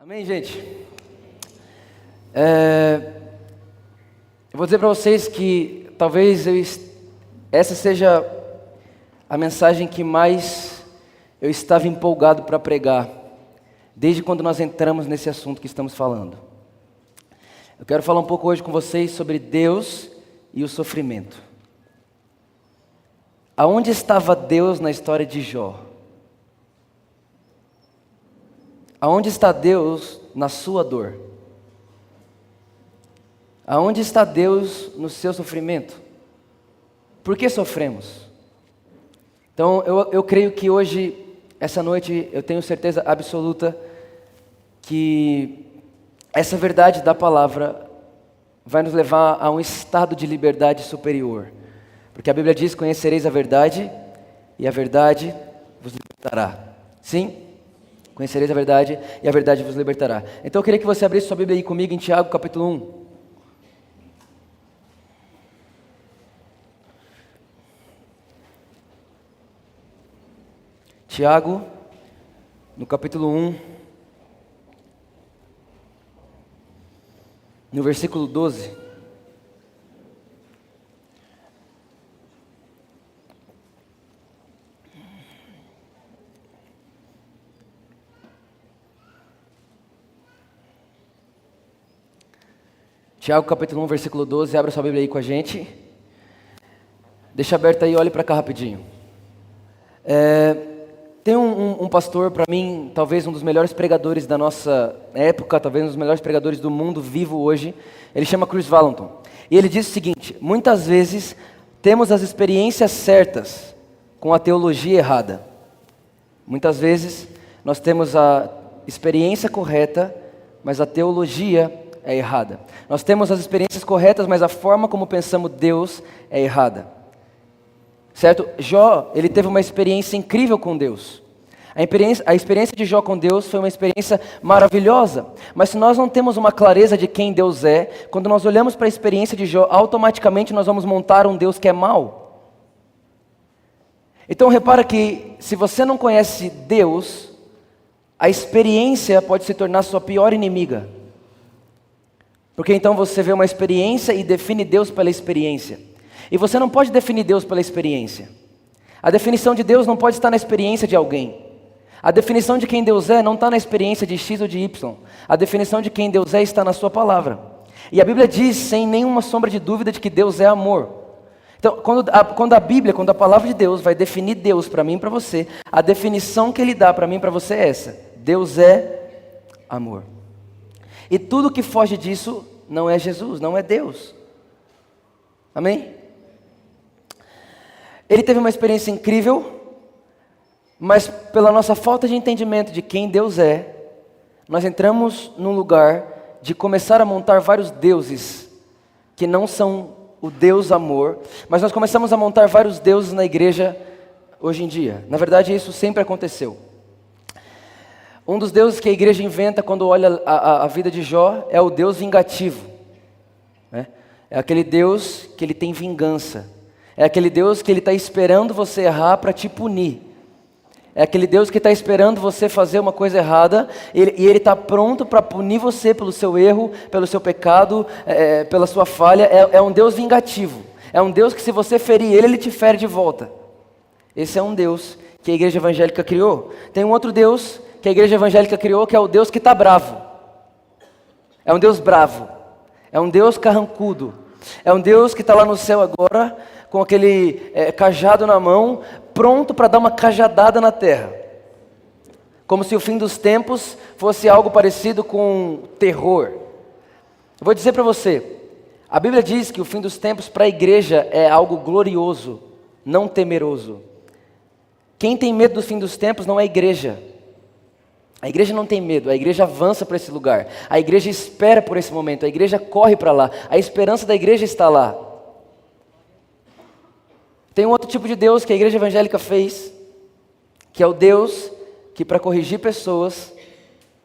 Amém, gente? Eu vou dizer para vocês que talvez essa seja a mensagem que mais eu estava empolgado para pregar, desde quando nós entramos nesse assunto que estamos falando. Eu quero falar um pouco hoje com vocês sobre Deus e o sofrimento. Aonde estava Deus na história de Jó? Aonde está Deus na sua dor? Aonde está Deus no seu sofrimento? Por que sofremos? Então, eu creio que hoje, essa noite, eu tenho certeza absoluta que essa verdade da palavra vai nos levar a um estado de liberdade superior. Porque a Bíblia diz: conhecereis a verdade e a verdade vos libertará. Sim? Conhecereis a verdade e a verdade vos libertará. Então eu queria que você abrisse sua Bíblia aí comigo em Tiago capítulo 1. Tiago, no capítulo 1, no versículo 12. Tiago capítulo 1, versículo 12, abra sua Bíblia aí com a gente. Deixa aberta aí, olhe para cá rapidinho. Tem um pastor, para mim, talvez um dos melhores pregadores da nossa época, talvez um dos melhores pregadores do mundo vivo hoje. Ele chama Chris Vallotton. E ele diz o seguinte: muitas vezes temos as experiências certas com a teologia errada. Muitas vezes nós temos a experiência correta, mas a teologia é errada. Nós temos as experiências corretas, mas a forma como pensamos Deus é errada. Certo? Jó, ele teve uma experiência incrível com Deus. A experiência de Jó com Deus foi uma experiência maravilhosa. Mas se nós não temos uma clareza de quem Deus é, quando nós olhamos para a experiência de Jó, automaticamente nós vamos montar um Deus que é mau. Então repara que se você não conhece Deus, a experiência pode se tornar sua pior inimiga. Porque então você vê uma experiência e define Deus pela experiência. E você não pode definir Deus pela experiência. A definição de Deus não pode estar na experiência de alguém. A definição de quem Deus é não está na experiência de X ou de Y. A definição de quem Deus é está na sua palavra. E a Bíblia diz, sem nenhuma sombra de dúvida, de que Deus é amor. Então, quando a palavra de Deus vai definir Deus para mim e para você, a definição que Ele dá para mim e para você é essa: Deus é amor. E tudo que foge disso não é Jesus, não é Deus. Amém? Ele teve uma experiência incrível, mas pela nossa falta de entendimento de quem Deus é, nós entramos num lugar de começar a montar vários deuses, que não são o Deus amor, mas nós começamos a montar vários deuses na igreja hoje em dia. Na verdade, isso sempre aconteceu. Um dos deuses que a igreja inventa quando olha a vida de Jó é o Deus vingativo. Né? É aquele Deus que ele tem vingança. É aquele Deus que ele está esperando você errar para te punir. É aquele Deus que está esperando você fazer uma coisa errada e ele está pronto para punir você pelo seu erro, pelo seu pecado, pela sua falha. É um Deus vingativo. É um Deus que, se você ferir ele te fere de volta. Esse é um Deus que a igreja evangélica criou. Tem um outro Deus que a igreja evangélica criou, que é o Deus que está bravo. É um Deus bravo. É um Deus carrancudo. É um Deus que está lá no céu agora, com aquele cajado na mão, pronto para dar uma cajadada na terra. Como se o fim dos tempos fosse algo parecido com terror. Eu vou dizer para você, a Bíblia diz que o fim dos tempos para a igreja é algo glorioso, não temeroso. Quem tem medo do fim dos tempos não é a igreja. A igreja não tem medo, a igreja avança para esse lugar. A igreja espera por esse momento, a igreja corre para lá. A esperança da igreja está lá. Tem um outro tipo de Deus que a igreja evangélica fez, que é o Deus que, para corrigir pessoas,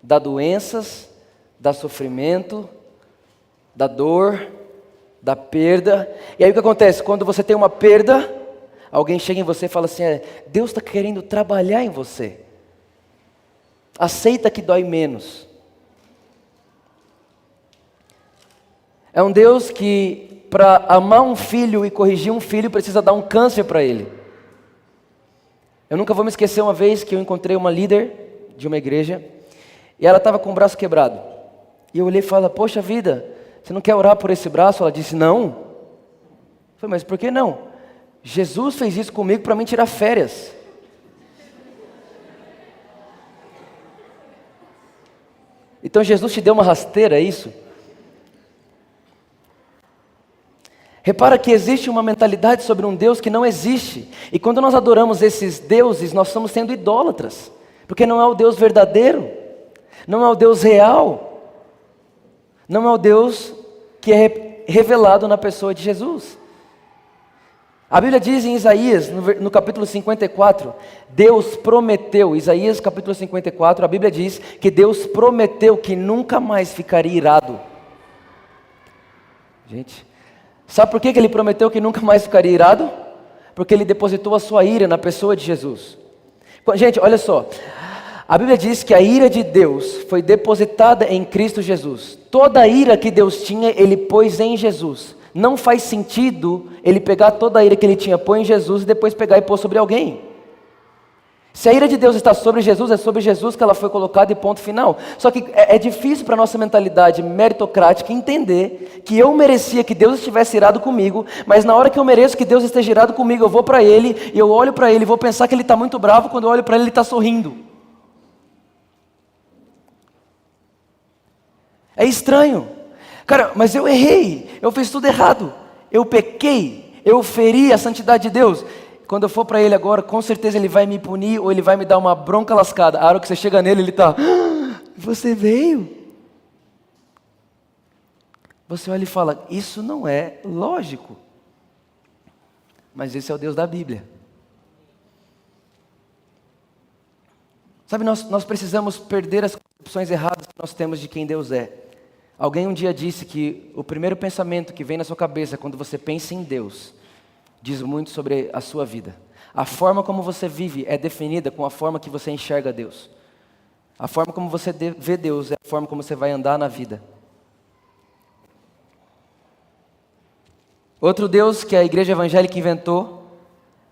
dá doenças, dá sofrimento, dá dor, dá perda. E aí o que acontece? Quando você tem uma perda, alguém chega em você e fala assim: Deus está querendo trabalhar em você. Aceita que dói menos. É um Deus que, para amar um filho e corrigir um filho, precisa dar um câncer para ele. Eu nunca vou me esquecer uma vez que eu encontrei uma líder de uma igreja e ela estava com o braço quebrado. E eu olhei e falei, poxa vida, você não quer orar por esse braço? Ela disse, não. Eu falei, mas por que não? Jesus fez isso comigo para mim tirar férias. Então Jesus te deu uma rasteira, é isso? Repara que existe uma mentalidade sobre um Deus que não existe. E quando nós adoramos esses deuses, nós estamos sendo idólatras. Porque não é o Deus verdadeiro. Não é o Deus real. Não é o Deus que é revelado na pessoa de Jesus. A Bíblia diz em Isaías, no capítulo 54, Deus prometeu, Isaías capítulo 54, a Bíblia diz que Deus prometeu que nunca mais ficaria irado. Gente, sabe por que Ele prometeu que nunca mais ficaria irado? Porque Ele depositou a sua ira na pessoa de Jesus. Gente, olha só, a Bíblia diz que a ira de Deus foi depositada em Cristo Jesus. Toda a ira que Deus tinha, Ele pôs em Jesus. Não faz sentido Ele pegar toda a ira que Ele tinha, pôr em Jesus e depois pegar e pôr sobre alguém. Se a ira de Deus está sobre Jesus, é sobre Jesus que ela foi colocada e ponto final. Só que é difícil para a nossa mentalidade meritocrática entender que eu merecia que Deus estivesse irado comigo, mas na hora que eu mereço que Deus esteja irado comigo, eu vou para Ele, e eu olho para Ele e vou pensar que Ele está muito bravo, quando eu olho para Ele, Ele está sorrindo. É estranho. Cara, mas eu errei, eu fiz tudo errado, eu pequei, eu feri a santidade de Deus. Quando eu for para Ele agora, com certeza Ele vai me punir ou Ele vai me dar uma bronca lascada. A hora que você chega nele, Ele está, você veio. Você olha e fala, isso não é lógico. Mas esse é o Deus da Bíblia. Sabe, nós precisamos perder as concepções erradas que nós temos de quem Deus é. Alguém um dia disse que o primeiro pensamento que vem na sua cabeça quando você pensa em Deus, diz muito sobre a sua vida. A forma como você vive é definida com a forma que você enxerga Deus. A forma como você vê Deus é a forma como você vai andar na vida. Outro Deus que a igreja evangélica inventou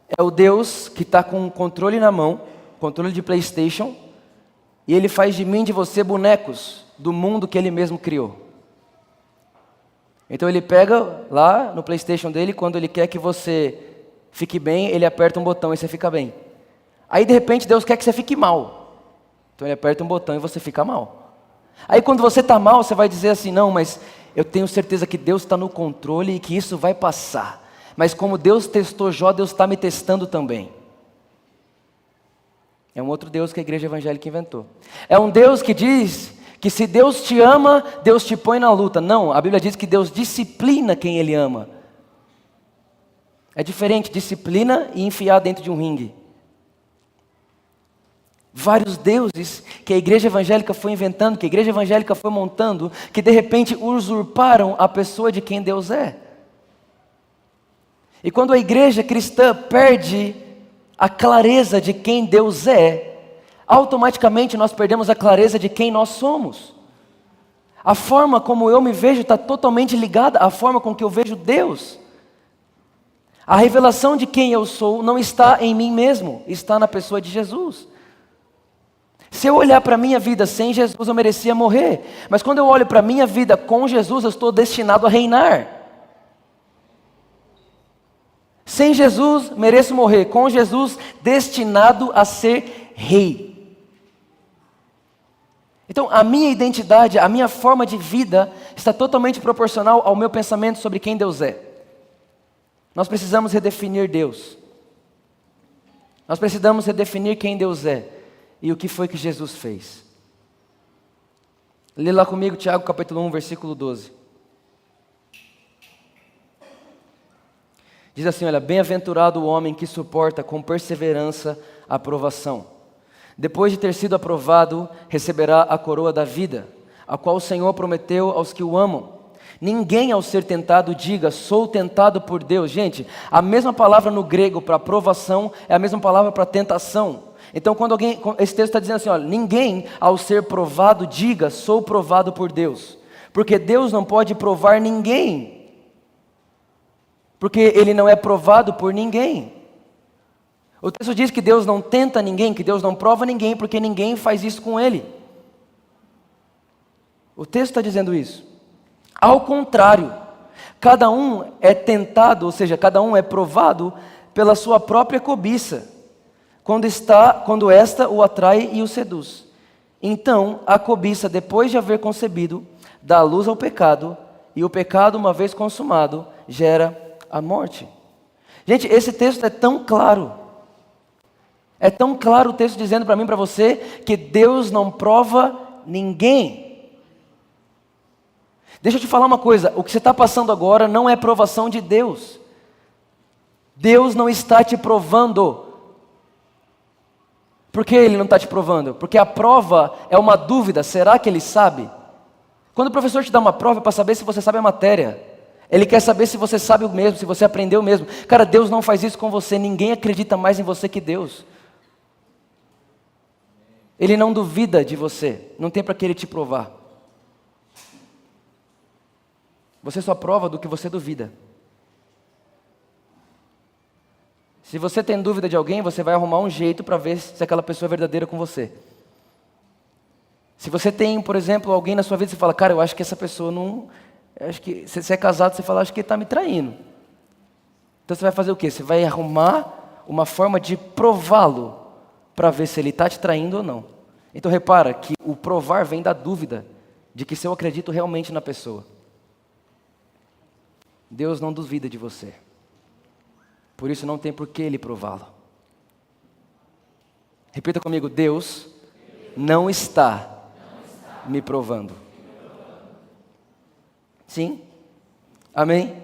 é o Deus que está com o controle na mão, controle de PlayStation, e Ele faz de mim e de você bonecos do mundo que Ele mesmo criou. Então Ele pega lá no PlayStation dele, quando Ele quer que você fique bem, Ele aperta um botão e você fica bem. Aí de repente Deus quer que você fique mal. Então Ele aperta um botão e você fica mal. Aí quando você está mal, você vai dizer assim, não, mas eu tenho certeza que Deus está no controle e que isso vai passar. Mas como Deus testou Jó, Deus está me testando também. É um outro Deus que a igreja evangélica inventou. É um Deus que diz que se Deus te ama, Deus te põe na luta. Não, a Bíblia diz que Deus disciplina quem Ele ama. É diferente, disciplina e enfiar dentro de um ringue. Vários deuses que a igreja evangélica foi inventando, que a igreja evangélica foi montando, que de repente usurparam a pessoa de quem Deus é. E quando a igreja cristã perde a clareza de quem Deus é, automaticamente nós perdemos a clareza de quem nós somos. A forma como eu me vejo está totalmente ligada à forma com que eu vejo Deus. A revelação de quem eu sou não está em mim mesmo, está na pessoa de Jesus. Se eu olhar para a minha vida sem Jesus, eu merecia morrer. Mas quando eu olho para a minha vida com Jesus, eu estou destinado a reinar. Sem Jesus, mereço morrer. Com Jesus, destinado a ser rei. Então, a minha identidade, a minha forma de vida está totalmente proporcional ao meu pensamento sobre quem Deus é. Nós precisamos redefinir Deus. Nós precisamos redefinir quem Deus é e o que foi que Jesus fez. Lê lá comigo Tiago capítulo 1, versículo 12. Diz assim, olha, bem-aventurado o homem que suporta com perseverança a provação. Depois de ter sido aprovado, receberá a coroa da vida, a qual o Senhor prometeu aos que o amam. Ninguém ao ser tentado diga, sou tentado por Deus. Gente, a mesma palavra no grego para provação é a mesma palavra para tentação. Então quando esse texto está dizendo assim, olha, ninguém ao ser provado diga, sou provado por Deus. Porque Deus não pode provar ninguém. Porque Ele não é provado por ninguém. O texto diz que Deus não tenta ninguém, que Deus não prova ninguém, porque ninguém faz isso com Ele. O texto está dizendo isso. Ao contrário, cada um é tentado, ou seja, cada um é provado pela sua própria cobiça, quando esta o atrai e o seduz. Então, a cobiça, depois de haver concebido, dá luz ao pecado, e o pecado, uma vez consumado, gera a morte. Gente, esse texto é tão claro. É tão claro o texto dizendo para mim e para você que Deus não prova ninguém. Deixa eu te falar uma coisa, o que você está passando agora não é provação de Deus. Deus não está te provando. Por que Ele não está te provando? Porque a prova é uma dúvida, será que Ele sabe? Quando o professor te dá uma prova é para saber se você sabe a matéria. Ele quer saber se você sabe o mesmo, se você aprendeu o mesmo. Cara, Deus não faz isso com você, ninguém acredita mais em você que Deus. Ele não duvida de você, não tem para que Ele te provar. Você só prova do que você duvida. Se você tem dúvida de alguém, você vai arrumar um jeito para ver se aquela pessoa é verdadeira com você. Se você tem, por exemplo, alguém na sua vida e você fala, cara, eu acho que essa pessoa não... acho que se você é casado, você fala, acho que ele está me traindo. Então você vai fazer o quê? Você vai arrumar uma forma de prová-lo para ver se ele está te traindo ou não. Então repara que o provar vem da dúvida de que se eu acredito realmente na pessoa. Deus não duvida de você. Por isso não tem por que Ele prová-lo. Repita comigo, Deus não está me provando. Sim? Amém?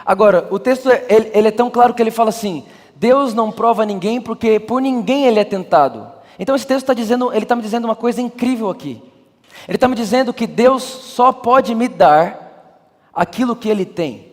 Agora, o texto ele é tão claro que ele fala assim, Deus não prova ninguém porque por ninguém Ele é tentado. Então esse texto ele está me dizendo uma coisa incrível aqui. Ele está me dizendo que Deus só pode me dar aquilo que Ele tem.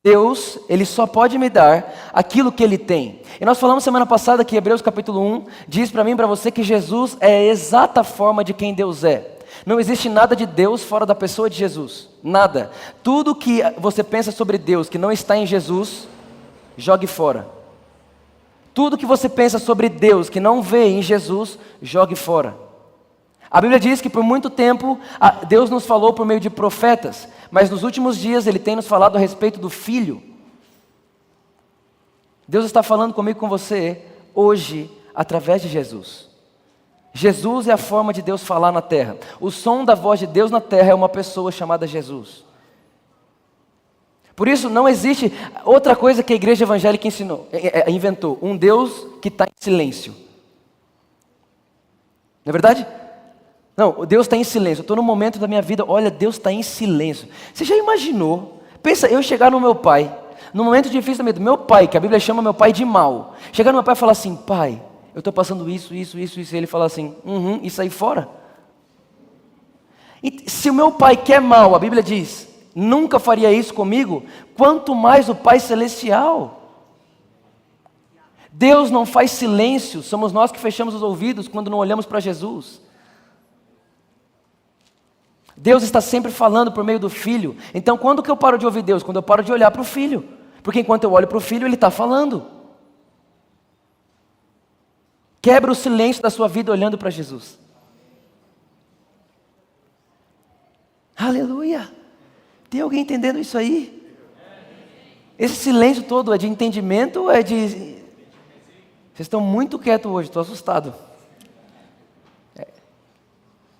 Deus, Ele só pode me dar aquilo que Ele tem. E nós falamos semana passada que Hebreus capítulo 1 diz para mim e para você que Jesus é a exata forma de quem Deus é. Não existe nada de Deus fora da pessoa de Jesus. Nada. Tudo que você pensa sobre Deus que não está em Jesus, jogue fora. Tudo que você pensa sobre Deus que não vê em Jesus, jogue fora. A Bíblia diz que por muito tempo Deus nos falou por meio de profetas, mas nos últimos dias Ele tem nos falado a respeito do Filho. Deus está falando comigo e com você hoje através de Jesus. Jesus é a forma de Deus falar na terra. O som da voz de Deus na terra é uma pessoa chamada Jesus. Por isso não existe outra coisa que a igreja evangélica inventou. Um Deus que está em silêncio. Não é verdade? Não, Deus está em silêncio. Eu estou num momento da minha vida, olha, Deus está em silêncio. Você já imaginou? Pensa, eu chegar no meu pai, num momento difícil da minha vida, meu pai, que a Bíblia chama meu pai de mal. Chegar no meu pai e falar assim, pai, eu estou passando isso. E ele fala assim, e sair fora. E se o meu pai que é mal, a Bíblia diz, nunca faria isso comigo, quanto mais o Pai Celestial. Deus não faz silêncio, somos nós que fechamos os ouvidos quando não olhamos para Jesus. Deus está sempre falando por meio do Filho. Então quando que eu paro de ouvir Deus? Quando eu paro de olhar para o Filho. Porque enquanto eu olho para o Filho, Ele está falando. Quebra o silêncio da sua vida olhando para Jesus. Aleluia! Tem alguém entendendo isso aí? Esse silêncio todo é de entendimento ou é de... Vocês estão muito quietos hoje, estou assustado.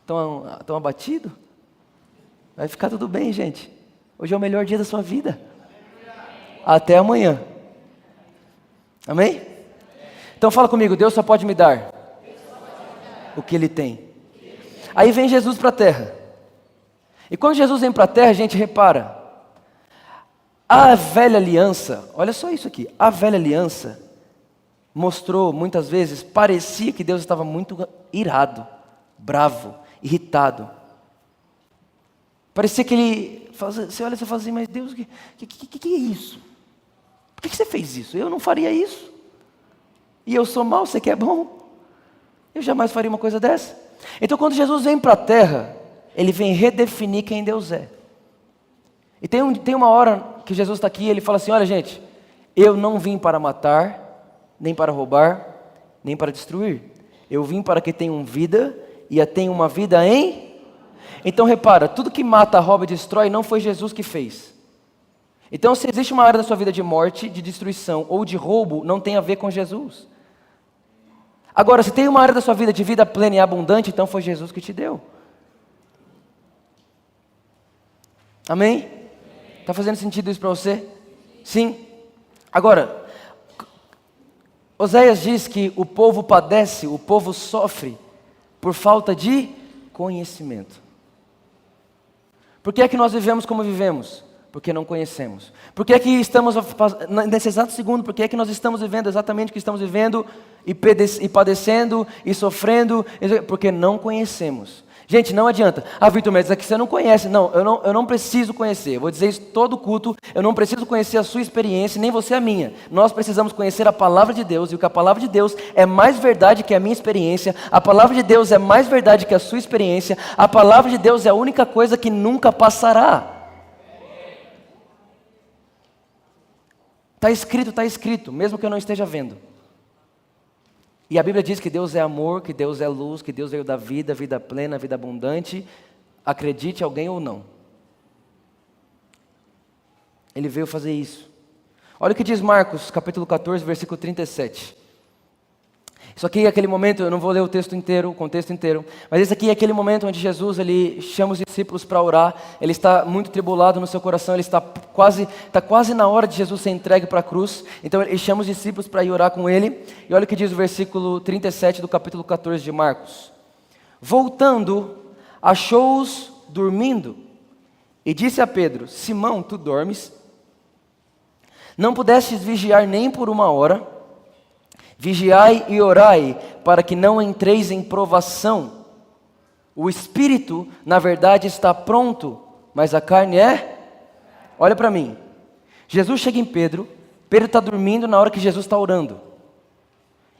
Estão abatidos? Vai ficar tudo bem, gente. Hoje é o melhor dia da sua vida. Até amanhã. Amém? Então fala comigo, Deus só pode me dar o que Ele tem. Aí vem Jesus para a terra. E quando Jesus vem para a terra, a gente repara. A velha aliança, olha só isso aqui. A velha aliança mostrou muitas vezes, parecia que Deus estava muito irado, bravo, irritado. Parecia que Ele, você olha e fala assim, mas Deus, o que é isso? Por que você fez isso? Eu não faria isso. E eu sou mau, você que é bom. Eu jamais faria uma coisa dessa. Então quando Jesus vem para a terra, ele vem redefinir quem Deus é. E tem uma hora que Jesus está aqui e ele fala assim, olha gente, eu não vim para matar, nem para roubar, nem para destruir. Eu vim para que tenham vida e a tenham uma vida em... Então repara, tudo que mata, rouba e destrói não foi Jesus que fez. Então se existe uma área da sua vida de morte, de destruição ou de roubo, não tem a ver com Jesus. Agora, se tem uma área da sua vida de vida plena e abundante, então foi Jesus que te deu. Amém? Está fazendo sentido isso para você? Sim. Agora, Oséias diz que o povo padece, o povo sofre por falta de conhecimento. Por que é que nós vivemos como vivemos? Porque não conhecemos. Por que é que estamos, nesse exato segundo, por que é que nós estamos vivendo exatamente o que estamos vivendo e padecendo e sofrendo? Porque não conhecemos. Gente, não adianta. Ah, Vitor, mas é que você não conhece. Não, eu não preciso conhecer. Eu vou dizer isso todo culto. Eu não preciso conhecer a sua experiência, nem você a minha. Nós precisamos conhecer a palavra de Deus. E o que a palavra de Deus é mais verdade que a minha experiência. A palavra de Deus é mais verdade que a sua experiência. A palavra de Deus é a única coisa que nunca passará. Está escrito, mesmo que eu não esteja vendo. E a Bíblia diz que Deus é amor, que Deus é luz, que Deus veio da vida, vida plena, vida abundante. Acredite alguém ou não. Ele veio fazer isso. Olha o que diz Marcos, capítulo 14, versículo 37. Isso aqui é aquele momento, eu não vou ler o texto inteiro, o contexto inteiro, mas esse aqui é aquele momento onde Jesus, ele chama os discípulos para orar, ele está muito tribulado no seu coração, ele está quase na hora de Jesus ser entregue para a cruz, então ele chama os discípulos para ir orar com ele, e olha o que diz o versículo 37 do capítulo 14 de Marcos. Voltando, achou-os dormindo, e disse a Pedro, Simão, tu dormes? Não pudestes vigiar nem por uma hora? Vigiai e orai, para que não entreis em provação. O espírito, na verdade, está pronto, mas a carne é... Olha para mim. Jesus chega em Pedro, Pedro está dormindo na hora que Jesus está orando.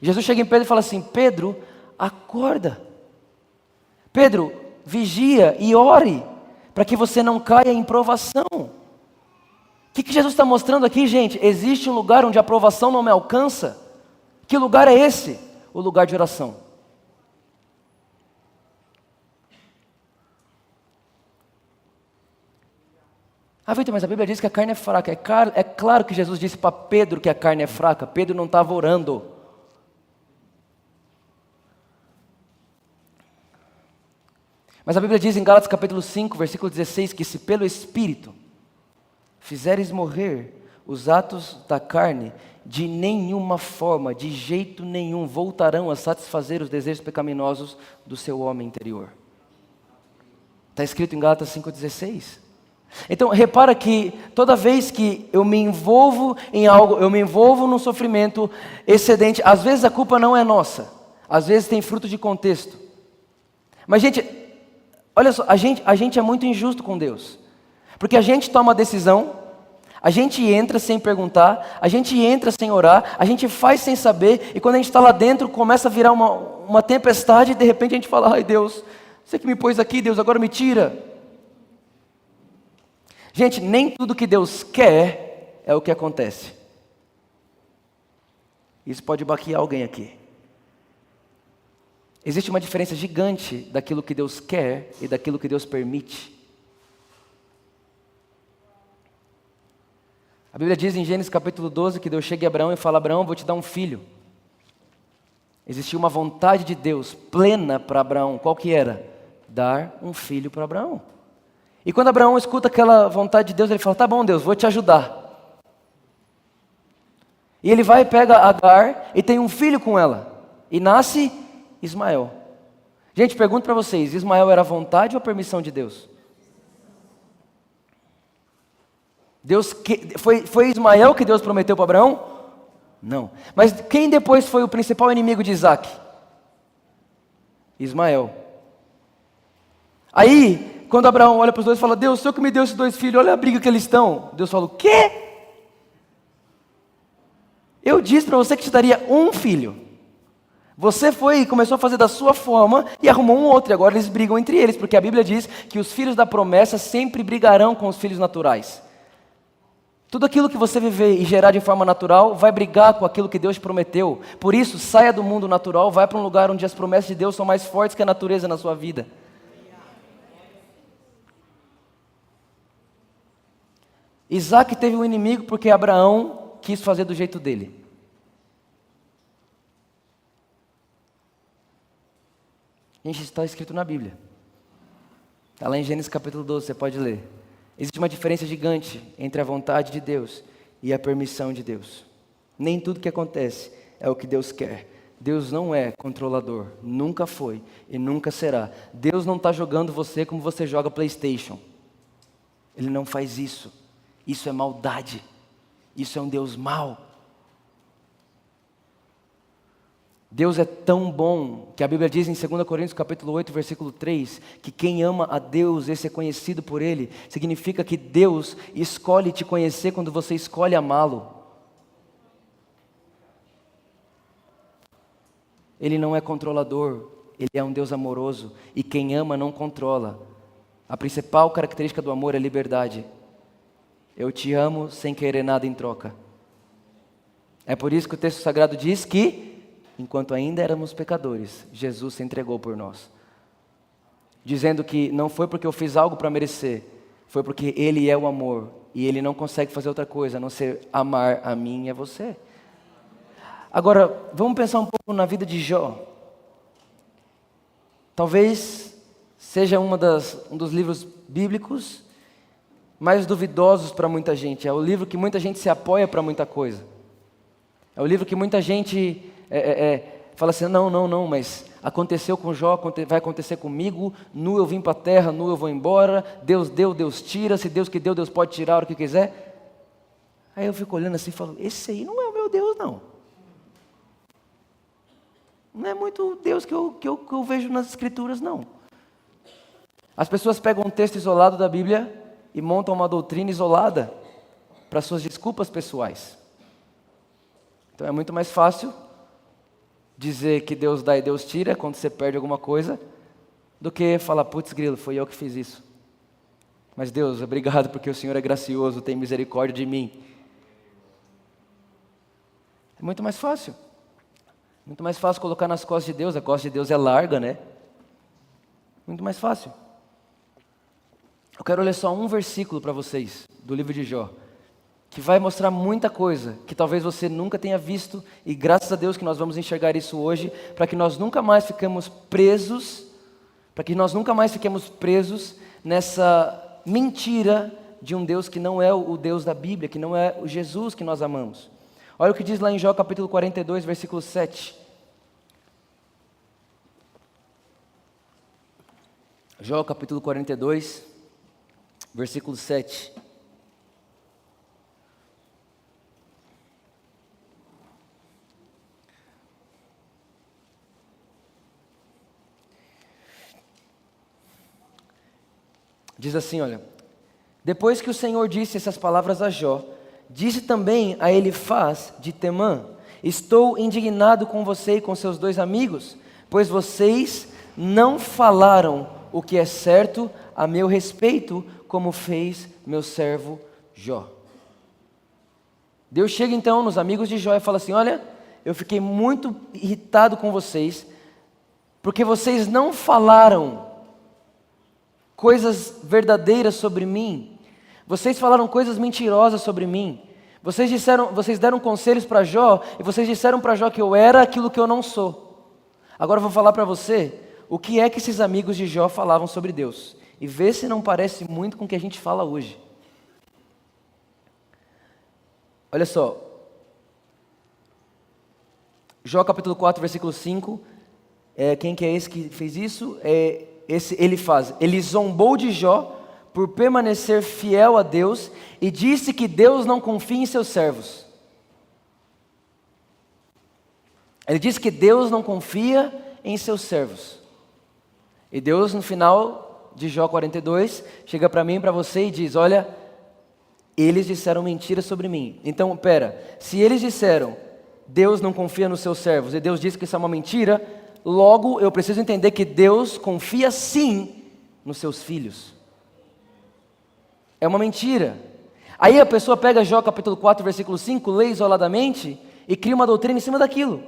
Jesus chega em Pedro e fala assim, Pedro, acorda. Pedro, vigia e ore, para que você não caia em provação. O que Jesus está mostrando aqui, gente? Existe um lugar onde a provação não me alcança. Que lugar é esse? O lugar de oração. Ah, Vitor, mas a Bíblia diz que a carne é fraca. É claro que Jesus disse para Pedro que a carne é fraca. Pedro não estava orando. Mas a Bíblia diz em Gálatas capítulo 5, versículo 16, que se pelo Espírito fizeres morrer os atos da carne, de nenhuma forma, de jeito nenhum, voltarão a satisfazer os desejos pecaminosos do seu homem interior. Está escrito em Gálatas 5,16. Então, repara que toda vez que eu me envolvo em algo, eu me envolvo num sofrimento excedente, às vezes a culpa não é nossa, às vezes tem fruto de contexto. Mas, gente, olha só, a gente é muito injusto com Deus, porque a gente toma a decisão, a gente entra sem perguntar, a gente entra sem orar, a gente faz sem saber, e quando a gente está lá dentro, começa a virar uma tempestade, e de repente a gente fala, ai Deus, você que me pôs aqui, Deus, agora me tira. Gente, nem tudo que Deus quer é o que acontece. Isso pode baquear alguém aqui. Existe uma diferença gigante daquilo que Deus quer e daquilo que Deus permite. A Bíblia diz em Gênesis capítulo 12 que Deus chega a Abraão e fala, Abraão, vou te dar um filho. Existia uma vontade de Deus plena para Abraão. Qual que era? Dar um filho para Abraão. E quando Abraão escuta aquela vontade de Deus, ele fala, tá bom Deus, vou te ajudar. E ele vai e pega Agar e tem um filho com ela. E nasce Ismael. Gente, pergunto para vocês, Ismael era vontade ou permissão de Deus? Foi Ismael que Deus prometeu para Abraão? Não. Mas quem depois foi o principal inimigo de Isaac? Ismael. Aí, quando Abraão olha para os dois e fala, Deus, o Senhor que me deu esses dois filhos, olha a briga que eles estão. Deus fala, o quê? Eu disse para você que te daria um filho. Você foi e começou a fazer da sua forma e arrumou um outro, e agora eles brigam entre eles, porque a Bíblia diz que os filhos da promessa sempre brigarão com os filhos naturais. Tudo aquilo que você viver e gerar de forma natural vai brigar com aquilo que Deus te prometeu. Por isso, saia do mundo natural, vai para um lugar onde as promessas de Deus são mais fortes que a natureza na sua vida. Isaac teve um inimigo porque Abraão quis fazer do jeito dele. Gente, isso está escrito na Bíblia. Está lá em Gênesis capítulo 12, você pode ler. Existe uma diferença gigante entre a vontade de Deus e a permissão de Deus. Nem tudo que acontece é o que Deus quer. Deus não é controlador, nunca foi e nunca será. Deus não está jogando você como você joga PlayStation. Ele não faz isso. Isso é maldade. Isso é um Deus mau. Deus é tão bom que a Bíblia diz em 2 Coríntios capítulo 8, versículo 3, que quem ama a Deus, esse é conhecido por Ele. Significa que Deus escolhe te conhecer quando você escolhe amá-lo. Ele não é controlador, Ele é um Deus amoroso. E quem ama não controla. A principal característica do amor é liberdade. Eu te amo sem querer nada em troca. É por isso que o texto sagrado diz que enquanto ainda éramos pecadores, Jesus se entregou por nós. Dizendo que não foi porque eu fiz algo para merecer, foi porque Ele é o amor, e Ele não consegue fazer outra coisa a não ser amar a mim e a você. Agora, vamos pensar um pouco na vida de Jó. Talvez seja um dos livros bíblicos mais duvidosos para muita gente. É o livro que muita gente se apoia para muita coisa. É o livro que muita gente fala assim, não, mas aconteceu com Jó, vai acontecer comigo, nu eu vim para a terra, nu eu vou embora, Deus deu, Deus tira, se Deus que deu, Deus pode tirar a hora que quiser. Aí eu fico olhando assim e falo, esse aí não é o meu Deus não. Não é muito Deus que eu vejo nas escrituras não. As pessoas pegam um texto isolado da Bíblia e montam uma doutrina isolada para suas desculpas pessoais. Então é muito mais fácil dizer que Deus dá e Deus tira quando você perde alguma coisa, do que falar, putz grilo, foi eu que fiz isso. Mas Deus, obrigado porque o Senhor é gracioso, tem misericórdia de mim. É muito mais fácil. Muito mais fácil colocar nas costas de Deus, a costa de Deus é larga, né? Muito mais fácil. Eu quero ler só um versículo para vocês, do livro de Jó, que vai mostrar muita coisa, que talvez você nunca tenha visto, e graças a Deus que nós vamos enxergar isso hoje, para que nós nunca mais fiquemos presos, nessa mentira de um Deus que não é o Deus da Bíblia, que não é o Jesus que nós amamos. Olha o que diz lá em Jó capítulo 42, versículo 7. Jó capítulo 42, versículo 7. Diz assim, olha, depois que o Senhor disse essas palavras a Jó, disse também a Elifaz de Temã, estou indignado com você e com seus 2 amigos, pois vocês não falaram o que é certo a meu respeito, como fez meu servo Jó. Deus chega então nos amigos de Jó e fala assim, olha, eu fiquei muito irritado com vocês, porque vocês não falaram coisas verdadeiras sobre mim. Vocês falaram coisas mentirosas sobre mim. Vocês deram conselhos para Jó e vocês disseram para Jó que eu era aquilo que eu não sou. Agora eu vou falar para você o que é que esses amigos de Jó falavam sobre Deus. E vê se não parece muito com o que a gente fala hoje. Olha só. Jó capítulo 4, versículo 5. Quem que é esse que fez isso? Ele zombou de Jó por permanecer fiel a Deus e disse que Deus não confia em seus servos. Ele disse que Deus não confia em seus servos. E Deus, no final de Jó 42, chega para mim e para você e diz, olha, eles disseram mentiras sobre mim. Então, se eles disseram Deus não confia nos seus servos, e Deus diz que isso é uma mentira, logo eu preciso entender que Deus confia sim nos seus filhos. É uma mentira. Aí a pessoa pega Jó capítulo 4, versículo 5, lê isoladamente e cria uma doutrina em cima daquilo.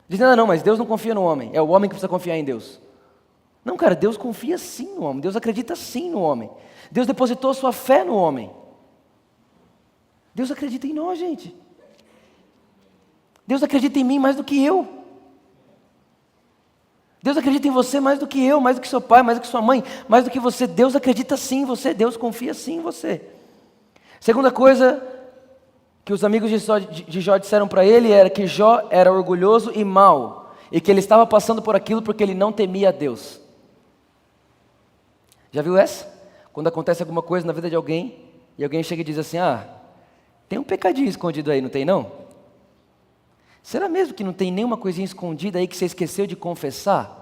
Dizendo, não, mas Deus não confia no homem, é o homem que precisa confiar em Deus. Não, cara, Deus confia sim no homem, Deus acredita sim no homem. Deus depositou sua fé no homem. Deus acredita em nós, gente. Deus acredita em mim mais do que eu. Deus acredita em você mais do que eu, mais do que seu pai, mais do que sua mãe, mais do que você. Deus acredita sim em você, Deus confia sim em você. Segunda coisa que os amigos de Jó disseram para ele era que Jó era orgulhoso e mau, e que ele estava passando por aquilo porque ele não temia a Deus. Já viu essa? Quando acontece alguma coisa na vida de alguém, e alguém chega e diz assim, tem um pecadinho escondido aí, não tem não? Será mesmo que não tem nenhuma coisinha escondida aí que você esqueceu de confessar?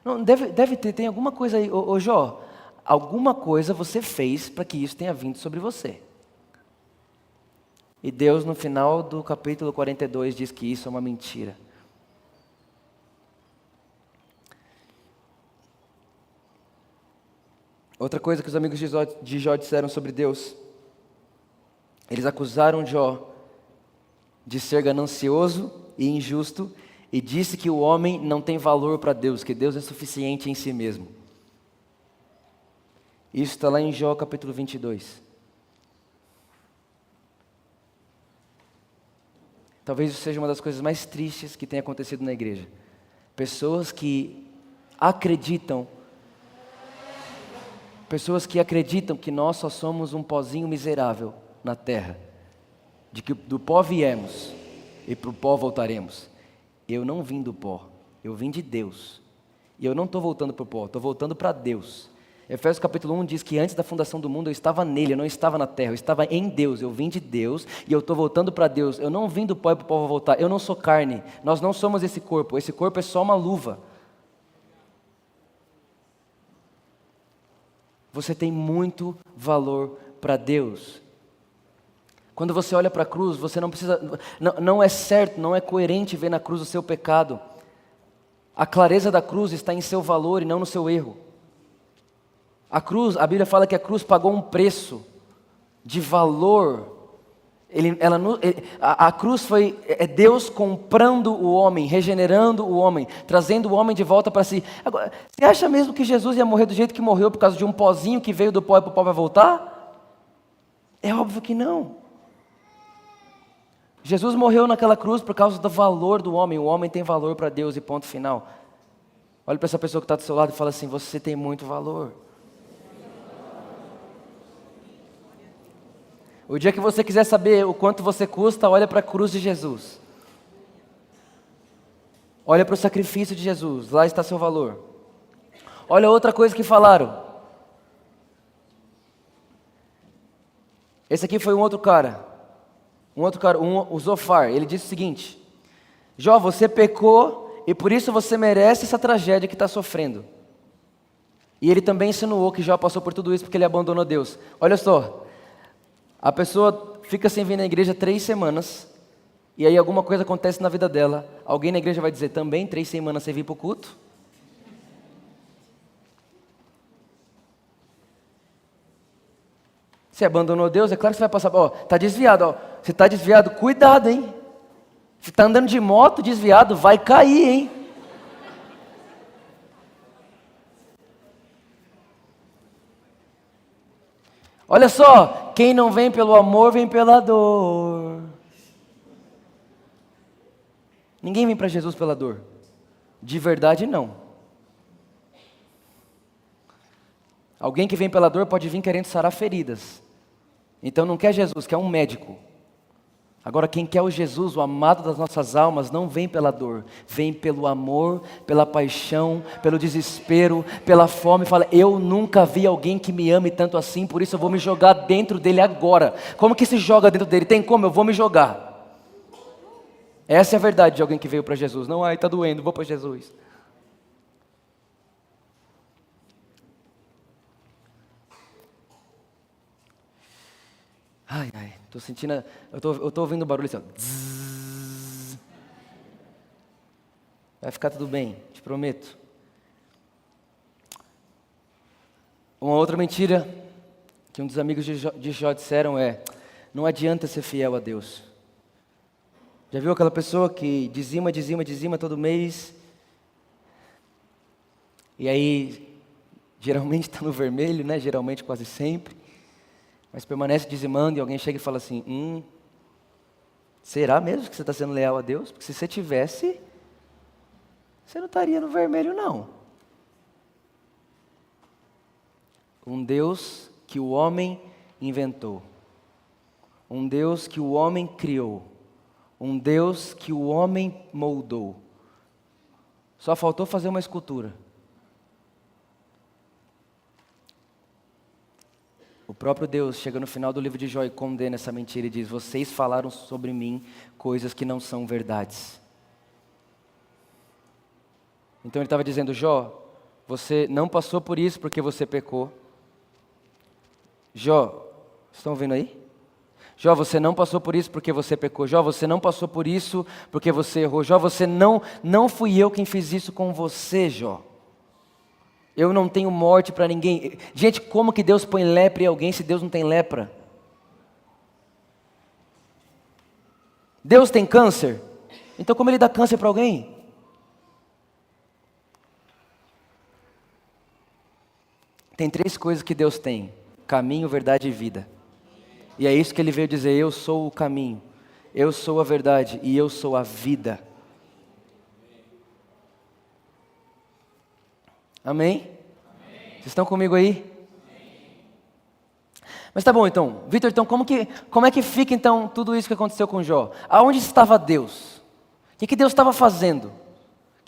Não, deve ter, tem alguma coisa aí, ô Jó, alguma coisa você fez para que isso tenha vindo sobre você. E Deus no final do capítulo 42 diz que isso é uma mentira. Outra coisa que os amigos de Jó disseram sobre Deus, eles acusaram Jó de ser ganancioso e injusto e disse que o homem não tem valor para Deus, que Deus é suficiente em si mesmo. Isso está lá em Jó capítulo 22. Talvez isso seja uma das coisas mais tristes que tem acontecido na igreja. Pessoas que acreditam que nós só somos um pozinho miserável na terra, de que do pó viemos e para o pó voltaremos. Eu não vim do pó, eu vim de Deus. E eu não estou voltando para o pó, estou voltando para Deus. Efésios capítulo 1 diz que antes da fundação do mundo eu estava nele, eu não estava na terra, eu estava em Deus, eu vim de Deus e eu estou voltando para Deus. Eu não vim do pó e para o pó vou voltar, eu não sou carne, nós não somos esse corpo é só uma luva. Você tem muito valor para Deus. Quando você olha para a cruz, você não precisa, não é certo, não é coerente ver na cruz o seu pecado. A clareza da cruz está em seu valor e não no seu erro. A cruz, a Bíblia fala que a cruz pagou um preço de valor. A cruz foi Deus comprando o homem, regenerando o homem, trazendo o homem de volta para si. Agora, você acha mesmo que Jesus ia morrer do jeito que morreu por causa de um pozinho que veio do pó e para o pó vai voltar? É óbvio que não. Jesus morreu naquela cruz por causa do valor do homem. O homem tem valor para Deus e ponto final. Olha para essa pessoa que está do seu lado e fala assim, você tem muito valor. O dia que você quiser saber o quanto você custa, olha para a cruz de Jesus. Olha para o sacrifício de Jesus, lá está seu valor. Olha outra coisa que falaram. Esse aqui foi um outro cara, o Zofar. Ele disse o seguinte: Jó, você pecou e por isso você merece essa tragédia que está sofrendo. E ele também insinuou que Jó passou por tudo isso porque ele abandonou Deus. Olha só. A pessoa fica sem vir na igreja 3 semanas, e aí alguma coisa acontece na vida dela. Alguém na igreja vai dizer, também 3 semanas sem vir para o culto? Você abandonou Deus, é claro que você vai passar. Está desviado, você está desviado, cuidado, hein? Você está andando de moto desviado, vai cair, hein? Olha só, quem não vem pelo amor, vem pela dor. Ninguém vem para Jesus pela dor. De verdade, não. Alguém que vem pela dor pode vir querendo sarar feridas. Então não quer Jesus, quer um médico. Agora quem quer o Jesus, o amado das nossas almas, não vem pela dor, vem pelo amor, pela paixão, pelo desespero, pela fome. Fala, eu nunca vi alguém que me ame tanto assim, por isso eu vou me jogar dentro dele agora. Como que se joga dentro dele? Tem como? Eu vou me jogar. Essa é a verdade de alguém que veio para Jesus. Não, está doendo, vou para Jesus. Ai, ai, tô sentindo, eu tô ouvindo o barulho assim, ó. Zzz. Vai ficar tudo bem, te prometo. Uma outra mentira que um dos amigos de Jó disseram é: não adianta ser fiel a Deus. Já viu aquela pessoa que dizima todo mês? E aí, geralmente está no vermelho, né? Geralmente, quase sempre. Mas permanece dizimando e alguém chega e fala assim: será mesmo que você está sendo leal a Deus? Porque se você tivesse, você não estaria no vermelho, não. Um Deus que o homem inventou. Um Deus que o homem criou. Um Deus que o homem moldou. Só faltou fazer uma escultura. O próprio Deus chega no final do livro de Jó e condena essa mentira e diz: vocês falaram sobre mim coisas que não são verdades. Então ele estava dizendo: Jó, você não passou por isso porque você pecou. Jó, estão ouvindo aí? Jó, você não passou por isso porque você pecou. Jó, você não passou por isso porque você errou. Jó, você não fui eu quem fiz isso com você, Jó. Eu não tenho morte para ninguém. Gente, como que Deus põe lepra em alguém se Deus não tem lepra? Deus tem câncer? Então como ele dá câncer para alguém? Tem 3 coisas que Deus tem: caminho, verdade e vida. E é isso que ele veio dizer: eu sou o caminho, eu sou a verdade e eu sou a vida. Amém? Vocês estão comigo aí? Mas tá bom então, Vitor, então como é que fica então tudo isso que aconteceu com Jó? Aonde estava Deus? O que Deus estava fazendo?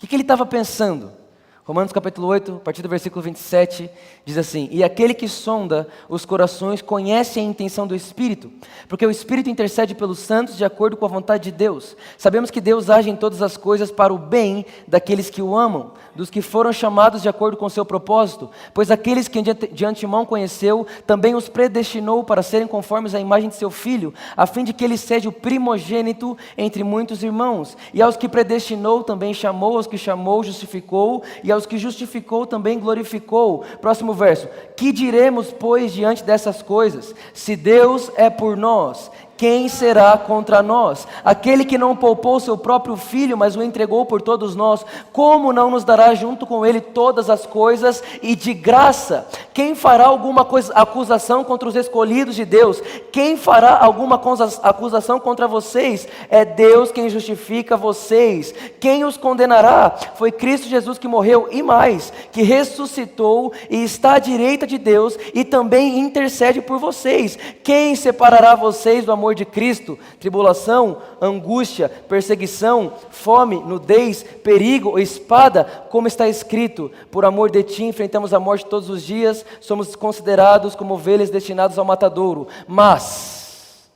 O que ele estava pensando? Romanos capítulo 8, a partir do versículo 27, diz assim: e aquele que sonda os corações conhece a intenção do Espírito, porque o Espírito intercede pelos santos de acordo com a vontade de Deus. Sabemos que Deus age em todas as coisas para o bem daqueles que o amam, dos que foram chamados de acordo com o seu propósito, pois aqueles que de antemão conheceu, também os predestinou para serem conformes à imagem de seu Filho, a fim de que ele seja o primogênito entre muitos irmãos. E aos que predestinou também chamou, aos que chamou justificou, e aos que justificou também glorificou. Próximo verso: que diremos, pois, diante dessas coisas? Se Deus é por nós, quem será contra nós? Aquele que não poupou seu próprio filho, mas o entregou por todos nós, como não nos dará junto com ele todas as coisas e de graça? Quem fará alguma acusação contra os escolhidos de Deus? Quem fará alguma acusação contra vocês? É Deus quem justifica vocês. Quem os condenará? Foi Cristo Jesus que morreu e mais, que ressuscitou e está à direita de Deus e também intercede por vocês. Quem separará vocês do amor de Cristo? Tribulação, angústia, perseguição, fome, nudez, perigo ou espada? Como está escrito: por amor de ti enfrentamos a morte todos os dias, somos considerados como ovelhas destinadas ao matadouro. Mas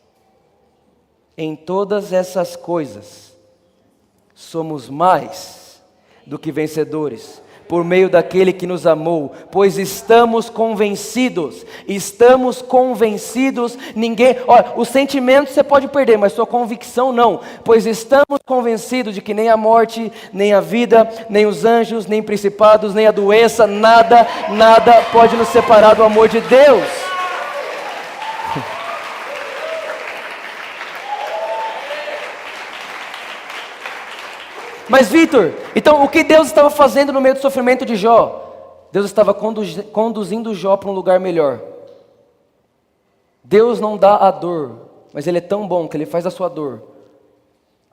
em todas essas coisas somos mais do que vencedores por meio daquele que nos amou, pois estamos convencidos, olha, os sentimentos você pode perder, mas sua convicção não, pois estamos convencidos de que nem a morte, nem a vida, nem os anjos, nem principados, nem a doença, nada pode nos separar do amor de Deus. Mas Vitor, então o que Deus estava fazendo no meio do sofrimento de Jó? Deus estava conduzindo Jó para um lugar melhor. Deus não dá a dor, mas Ele é tão bom que Ele faz a sua dor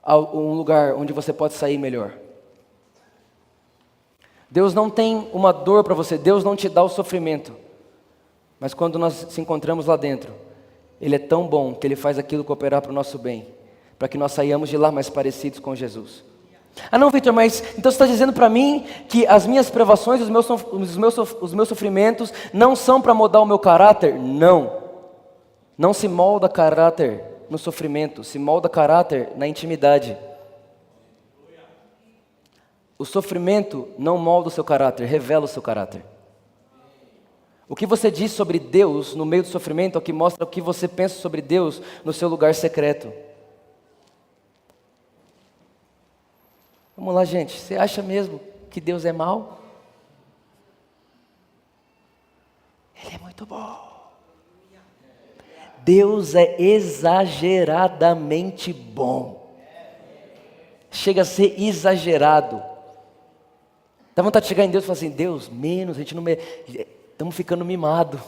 um lugar onde você pode sair melhor. Deus não tem uma dor para você, Deus não te dá o sofrimento, mas quando nós se encontramos lá dentro, Ele é tão bom que Ele faz aquilo cooperar para o nosso bem, para que nós saiamos de lá mais parecidos com Jesus. Ah não, Vitor, mas então você está dizendo para mim que as minhas provações, os meus sofrimentos não são para moldar o meu caráter? Não se molda caráter no sofrimento, se molda caráter na intimidade. O sofrimento não molda o seu caráter, revela o seu caráter. O que você diz sobre Deus no meio do sofrimento é o que mostra o que você pensa sobre Deus no seu lugar secreto. Vamos lá, gente. Você acha mesmo que Deus é mau? Ele é muito bom. Deus é exageradamente bom. Chega a ser exagerado. Dá vontade de chegar em Deus e falar assim: Deus, menos, a gente não... Estamos ficando mimado.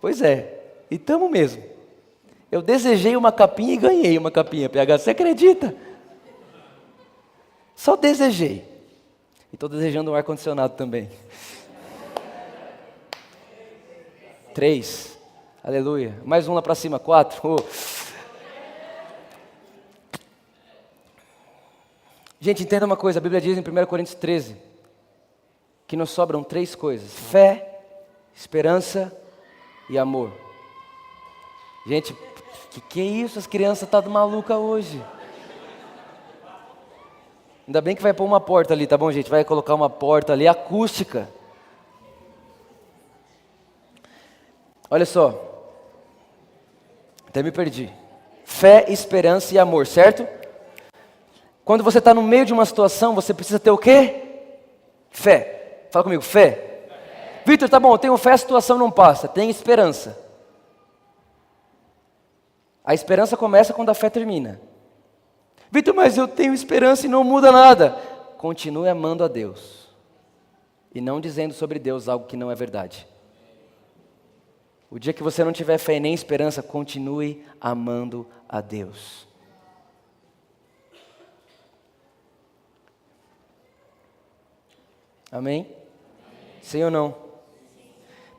Pois é, e estamos mesmo. Eu desejei uma capinha e ganhei uma capinha, PH, você acredita? Só desejei. E estou desejando um ar-condicionado também. 3, aleluia. Mais um lá para cima, 4. Oh. Gente, entenda uma coisa, a Bíblia diz em 1 Coríntios 13, que nos sobram 3 coisas: fé, esperança e amor. Gente, que é isso? As crianças estão malucas hoje. Ainda bem que vai pôr uma porta ali, tá bom, gente? Vai colocar uma porta ali, acústica. Olha só. Até me perdi. Fé, esperança e amor, certo? Quando você está no meio de uma situação, você precisa ter o quê? Fé. Fala comigo, fé. Vitor, tá bom, eu tenho fé, a situação não passa. Tem esperança. A esperança começa quando a fé termina. Vitor, mas eu tenho esperança e não muda nada. Continue amando a Deus. E não dizendo sobre Deus algo que não é verdade. O dia que você não tiver fé e nem esperança, continue amando a Deus. Amém? Sim ou não?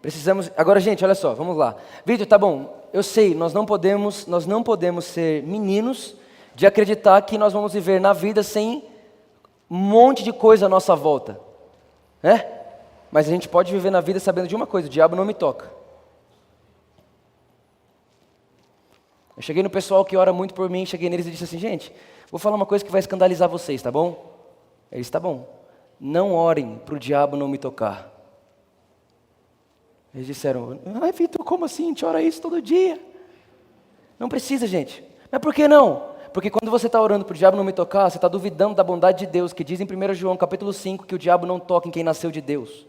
Precisamos... Agora, gente, olha só, vamos lá. Vitor, tá bom, eu sei, nós não podemos ser meninos de acreditar que nós vamos viver na vida sem um monte de coisa à nossa volta. Né? Mas a gente pode viver na vida sabendo de uma coisa: o diabo não me toca. Eu cheguei no pessoal que ora muito por mim, cheguei neles e disse assim: gente, vou falar uma coisa que vai escandalizar vocês, tá bom? Eles, tá bom. Não orem para o diabo não me tocar. Eles disseram: ai, Vitor, como assim? A gente ora isso todo dia. Não precisa, gente. Mas por que não? Porque quando você está orando para o diabo não me tocar, você está duvidando da bondade de Deus, que diz em 1 João capítulo 5 que o diabo não toca em quem nasceu de Deus.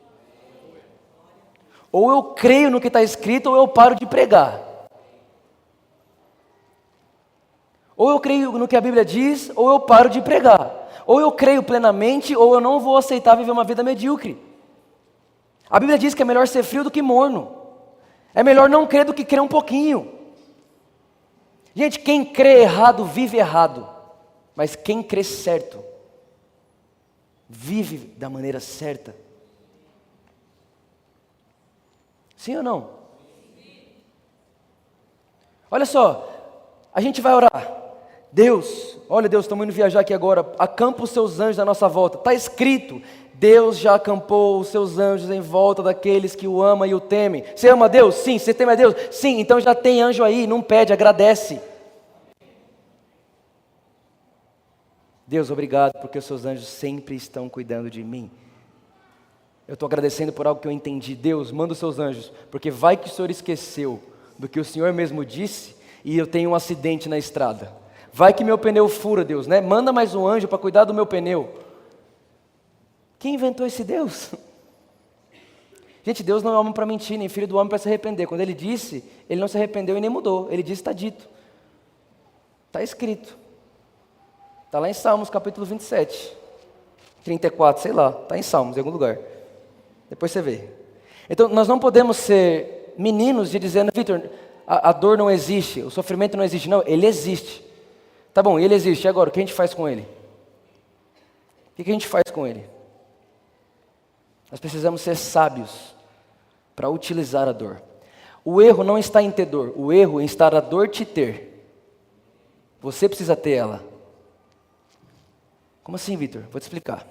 Ou eu creio no que está escrito, ou eu paro de pregar. Ou eu creio no que a Bíblia diz, ou eu paro de pregar. Ou eu creio plenamente, ou eu não vou aceitar viver uma vida medíocre. A Bíblia diz que é melhor ser frio do que morno. É melhor não crer do que crer um pouquinho. Gente, quem crê errado, vive errado. Mas quem crê certo, vive da maneira certa. Sim ou não? Olha só, a gente vai orar. Deus, olha Deus, estamos indo viajar aqui agora, acampa os seus anjos à nossa volta. Está escrito, Deus já acampou os seus anjos em volta daqueles que o amam e o temem. Você ama a Deus? Sim. Você teme a Deus? Sim. Então já tem anjo aí, não pede, agradece. Deus, obrigado porque os seus anjos sempre estão cuidando de mim. Eu estou agradecendo por algo que eu entendi. Deus, manda os seus anjos, porque vai que o Senhor esqueceu do que o Senhor mesmo disse e eu tenho um acidente na estrada. Vai que meu pneu fura, Deus, né? Manda mais um anjo para cuidar do meu pneu. Quem inventou esse Deus? Gente, Deus não é homem para mentir, nem filho do homem para se arrepender. Quando Ele disse, Ele não se arrependeu e nem mudou. Ele disse, está dito. Está escrito. Está lá em Salmos, capítulo 27. 34, sei lá. Está em Salmos, em algum lugar. Depois você vê. Então, nós não podemos ser meninos de dizendo, Vitor, a dor não existe, o sofrimento não existe. Não, ele existe. Tá bom, ele existe. E agora, o que a gente faz com ele? O que a gente faz com ele? Nós precisamos ser sábios para utilizar a dor. O erro não está em ter dor, o erro está a dor te ter. Você precisa ter ela. Como assim, Vitor? Vou te explicar.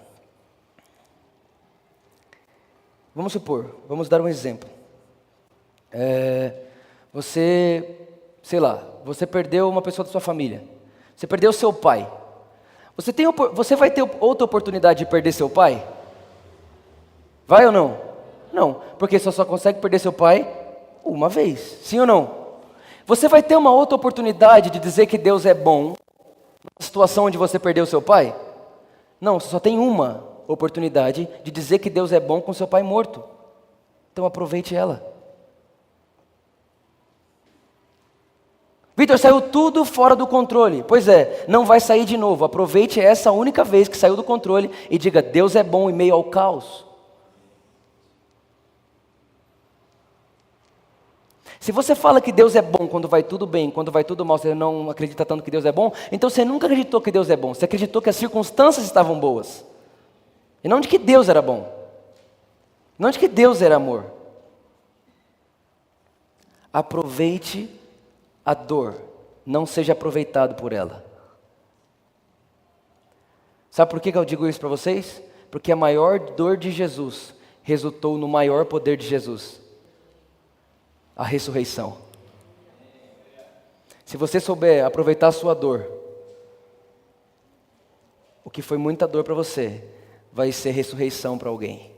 Vamos supor, vamos dar um exemplo. Você, sei lá, você perdeu uma pessoa da sua família. Você perdeu seu pai. Você vai ter outra oportunidade de perder seu pai? Vai ou não? Não, porque você só consegue perder seu pai uma vez. Sim ou não? Você vai ter uma outra oportunidade de dizer que Deus é bom na situação onde você perdeu seu pai? Não, você só tem uma oportunidade de dizer que Deus é bom com seu pai morto. Então aproveite ela. Vitor, saiu tudo fora do controle. Pois é, não vai sair de novo. Aproveite essa única vez que saiu do controle e diga: Deus é bom em meio ao caos. Se você fala que Deus é bom quando vai tudo bem, quando vai tudo mal, você não acredita tanto que Deus é bom, então você nunca acreditou que Deus é bom. Você acreditou que as circunstâncias estavam boas. E não de que Deus era bom. Não de que Deus era amor. Aproveite a dor, não seja aproveitado por ela. Sabe por que eu digo isso para vocês? Porque a maior dor de Jesus resultou no maior poder de Jesus, a ressurreição. Se você souber aproveitar a sua dor, o que foi muita dor para você, vai ser ressurreição para alguém.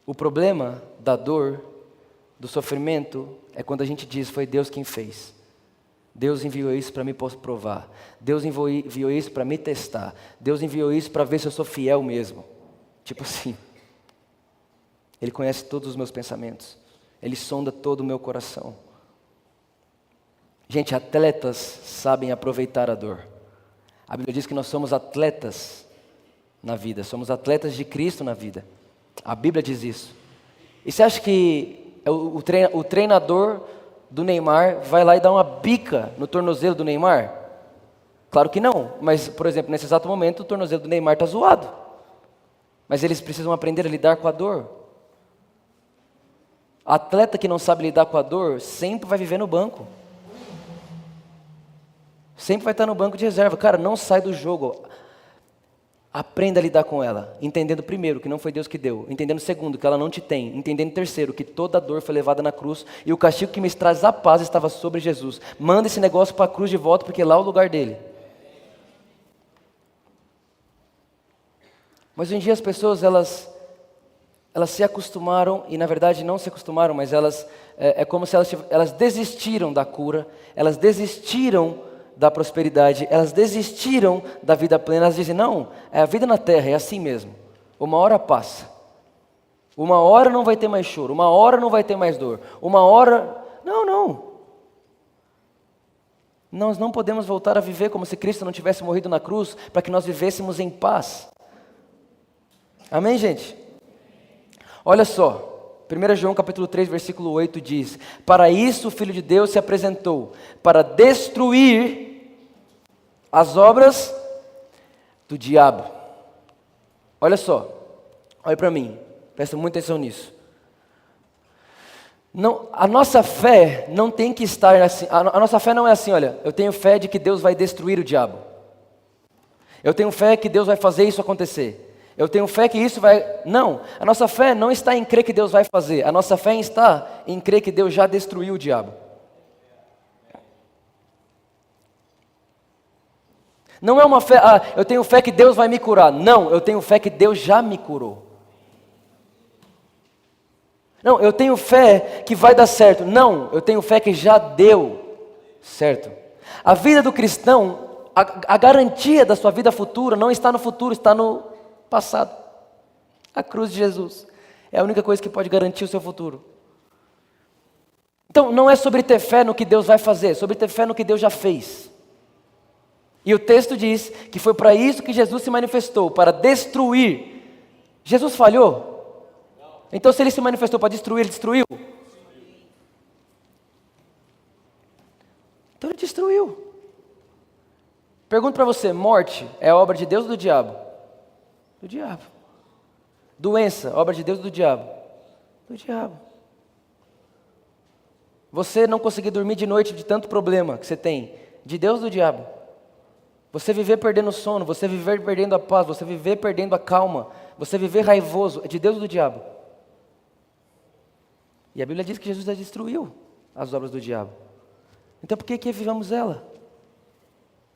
O problema da dor, do sofrimento, é quando a gente diz: foi Deus quem fez. Deus enviou isso para me provar. Deus enviou isso para me testar. Deus enviou isso para ver se eu sou fiel mesmo. Tipo assim. Ele conhece todos os meus pensamentos. Ele sonda todo o meu coração. Gente, atletas sabem aproveitar a dor. A Bíblia diz que nós somos atletas na vida. Somos atletas de Cristo na vida. A Bíblia diz isso. E você acha que o treinador do Neymar vai lá e dar uma bica no tornozelo do Neymar? Claro que não. Mas, por exemplo, nesse exato momento, o tornozelo do Neymar está zoado. Mas eles precisam aprender a lidar com a dor. Atleta que não sabe lidar com a dor sempre vai viver no banco. Sempre vai estar no banco de reserva. Cara, não sai do jogo. Aprenda a lidar com ela, entendendo primeiro que não foi Deus que deu, entendendo segundo que ela não te tem, entendendo terceiro que toda a dor foi levada na cruz e o castigo que me traz a paz estava sobre Jesus. Manda esse negócio para a cruz de volta, porque lá é o lugar dele. Mas hoje em dia as pessoas, elas se acostumaram, e na verdade não se acostumaram, mas é como se elas desistiram da cura, elas desistiram da prosperidade, elas desistiram da vida plena. Elas dizem: não, a vida na terra é assim mesmo, uma hora passa, uma hora não vai ter mais choro, uma hora não vai ter mais dor, uma hora, não, nós não podemos voltar a viver como se Cristo não tivesse morrido na cruz, para que nós vivêssemos em paz. Amém, gente? Olha só, 1 João capítulo 3, versículo 8 diz: para isso o Filho de Deus se apresentou, para destruir as obras do diabo. Olha só, olha para mim, presta muita atenção nisso. Não, a nossa fé não tem que estar assim, a nossa fé não é assim: olha, eu tenho fé de que Deus vai destruir o diabo. Eu tenho fé que Deus vai fazer isso acontecer. Eu tenho fé que isso vai... Não, a nossa fé não está em crer que Deus vai fazer. A nossa fé está em crer que Deus já destruiu o diabo. Não é uma fé, eu tenho fé que Deus vai me curar. Não, eu tenho fé que Deus já me curou. Não, eu tenho fé que vai dar certo. Não, eu tenho fé que já deu certo. A vida do cristão, a garantia da sua vida futura não está no futuro, está no passado. A cruz de Jesus é a única coisa que pode garantir o seu futuro. Então, não é sobre ter fé no que Deus vai fazer, é sobre ter fé no que Deus já fez. E o texto diz que foi para isso que Jesus se manifestou, para destruir. Jesus falhou? Então, se ele se manifestou para destruir, ele destruiu? Então ele destruiu. Pergunto para você: morte é obra de Deus ou do diabo? Do diabo. Doença, obra de Deus ou do diabo? Do diabo. Você não conseguir dormir de noite de tanto problema que você tem, de Deus ou do diabo? Você viver perdendo o sono, você viver perdendo a paz, você viver perdendo a calma, você viver raivoso, é de Deus ou do diabo? E a Bíblia diz que Jesus já destruiu as obras do diabo. Então por que vivemos ela?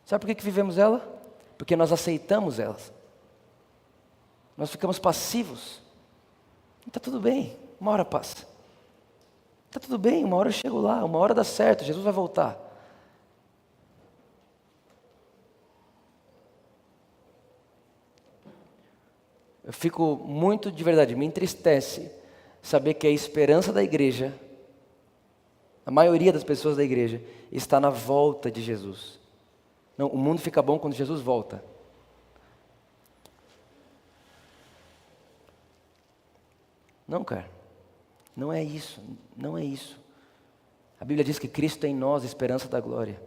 Sabe por que vivemos ela? porque nós aceitamos elas. Nós ficamos passivos. Está tudo bem, uma hora passa. Está tudo bem, uma hora eu chego lá, uma hora dá certo, Jesus vai voltar. Eu fico muito, de verdade, me entristece saber que a esperança da igreja, a maioria das pessoas da igreja, está na volta de Jesus. Não, o mundo fica bom quando Jesus volta. Não, cara, não é isso, não é isso. A Bíblia diz que Cristo é em nós, a esperança da glória.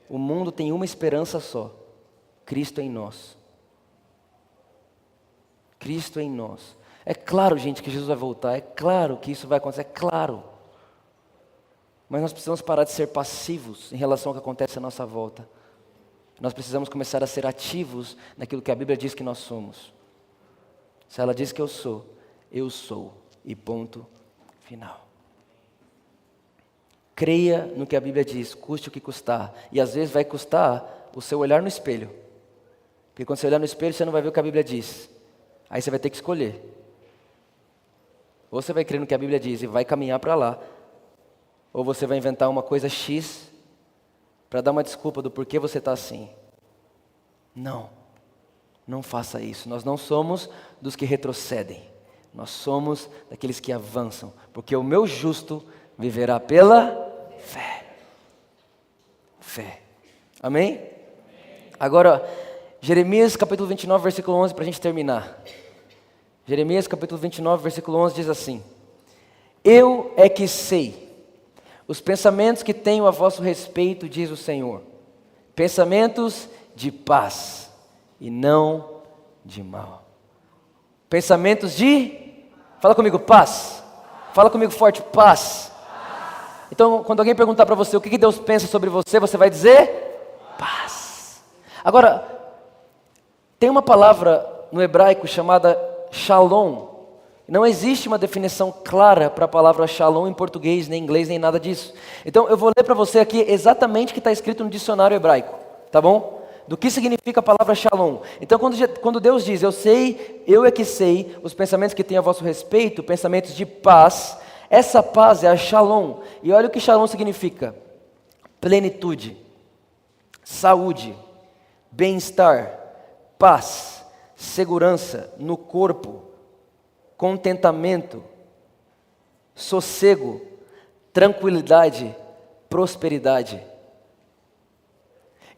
O mundo tem uma esperança só, Cristo é em nós. Cristo é em nós. É claro, gente, que Jesus vai voltar, é claro que isso vai acontecer, é claro. Mas nós precisamos parar de ser passivos em relação ao que acontece à nossa volta. Nós precisamos começar a ser ativos naquilo que a Bíblia diz que nós somos. Se ela diz que eu sou, e ponto final. Creia no que a Bíblia diz, custe o que custar. E às vezes vai custar o seu olhar no espelho. Porque quando você olhar no espelho, você não vai ver o que a Bíblia diz. Aí você vai ter que escolher. Ou você vai crer no que a Bíblia diz e vai caminhar para lá. Ou você vai inventar uma coisa X para dar uma desculpa do porquê você está assim. Não faça isso. Nós não somos dos que retrocedem. Nós somos daqueles que avançam. Porque o meu justo viverá pela fé. Fé. Amém? Agora, Jeremias capítulo 29, versículo 11, para a gente terminar. Jeremias capítulo 29, versículo 11 diz assim: Eu é que sei os pensamentos que tenho a vosso respeito, diz o Senhor, pensamentos de paz e não de mal. Pensamentos de... Fala comigo, paz. Fala comigo forte, paz. Então, quando alguém perguntar para você o que Deus pensa sobre você, você vai dizer paz. Agora, tem uma palavra no hebraico chamada shalom. Não existe uma definição clara para a palavra shalom em português, nem em inglês, nem nada disso. Então eu vou ler para você aqui exatamente o que está escrito no dicionário hebraico, tá bom? Do que significa a palavra shalom. Então quando Deus diz, eu é que sei os pensamentos que tenho a vosso respeito, pensamentos de paz, essa paz é a shalom. E olha o que shalom significa: plenitude, saúde, bem-estar, paz, segurança no corpo, contentamento, sossego, tranquilidade, prosperidade.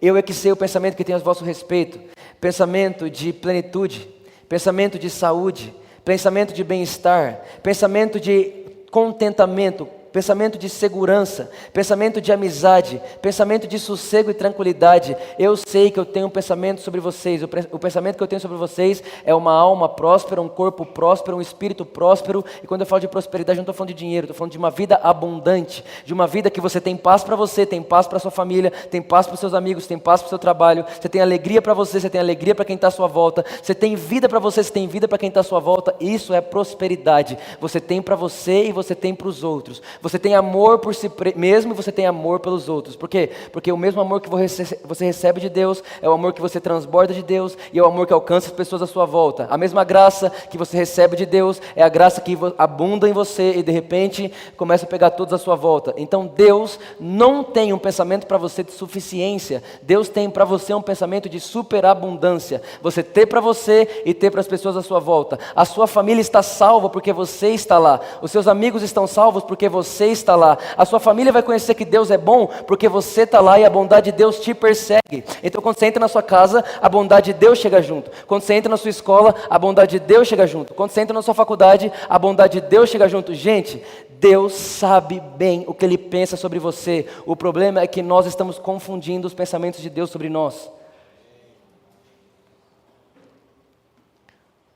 Eu é que sei o pensamento que tenho a vosso respeito, pensamento de plenitude, pensamento de saúde, pensamento de bem-estar, pensamento de contentamento, pensamento de segurança, pensamento de amizade, pensamento de sossego e tranquilidade. Eu sei que eu tenho um pensamento sobre vocês. O pensamento que eu tenho sobre vocês é uma alma próspera, um corpo próspero, um espírito próspero. E quando eu falo de prosperidade, não estou falando de dinheiro, estou falando de uma vida abundante, de uma vida que você tem paz para você, tem paz para sua família, tem paz para os seus amigos, tem paz para o seu trabalho, você tem alegria para você tem alegria para quem está à sua volta, você tem vida para você tem vida para quem está à sua volta. Isso é prosperidade. Você tem para você e você tem para os outros. Você tem amor por si mesmo e você tem amor pelos outros. Por quê? Porque o mesmo amor que você recebe de Deus é o amor que você transborda de Deus e é o amor que alcança as pessoas à sua volta. A mesma graça que você recebe de Deus é a graça que abunda em você e de repente começa a pegar todos à sua volta. Então Deus não tem um pensamento para você de suficiência. Deus tem para você um pensamento de superabundância. Você ter para você e ter para as pessoas à sua volta. A sua família está salva porque você está lá. Os seus amigos estão salvos porque você está lá. A sua família vai conhecer que Deus é bom porque você está lá e a bondade de Deus te persegue. Então quando você entra na sua casa, a bondade de Deus chega junto. Quando você entra na sua escola, a bondade de Deus chega junto. Quando você entra na sua faculdade, a bondade de Deus chega junto. Gente, Deus sabe bem o que Ele pensa sobre você. O problema é que nós estamos confundindo os pensamentos de Deus sobre nós.